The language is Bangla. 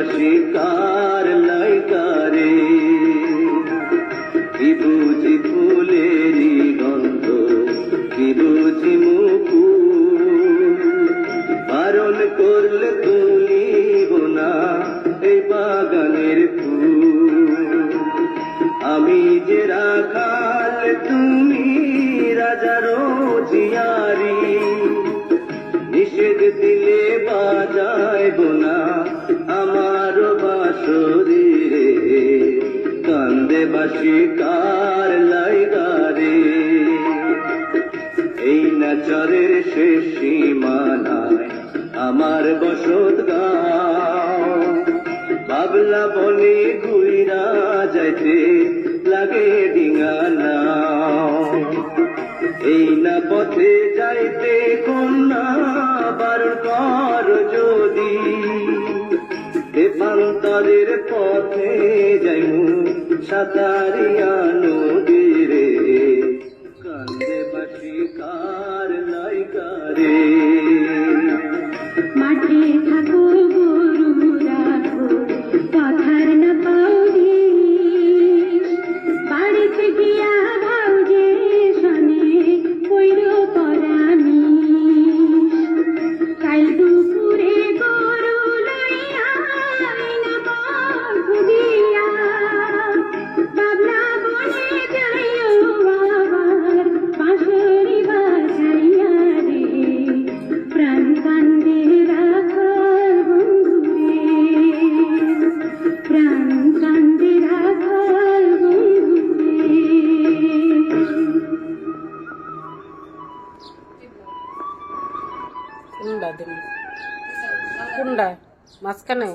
বাসি কার লাইকারে কি বুঝি ফুলেরই গন্ধ কি বুঝি মুকুল বারণ করলে তুলিব না এই বাগানের ফুল আমি যে রাখাল তুমি রাজারও জিয়ারি নিষেধ দিলে বাজাইব না আমার বাঁশরি রে কান্দে বাসি কার লাইগারে এই নাচরের শেষ সীমানায় আমার বসত গাঁও বাবলা বনে ঘুইরা যাইতে লাগে ডিঙা নাও এই না পথে যাইতে কন্যা বারণ কর যদি দেবান্তরের পথে যাইমু সাতারিয়া নদীরে কান্দে বাসি কার লাইকারে মাঠে থাকো গরু রাখো কথার না পাউরি বাড়িতে গিয়া ভাউজে শনে কইর পরামি কাল দুপুরে গরু লইয়া আইনা বগুড়িয়া বাবলা বনে যাইও আবার বাঁশরি বাজাইয়া রে প্রাণ কান্দে রাখার বন্ধুরে প্রাণ কান্দে রাখার বন্ধুরে কোনটা দিন কোনটা মাঝখানে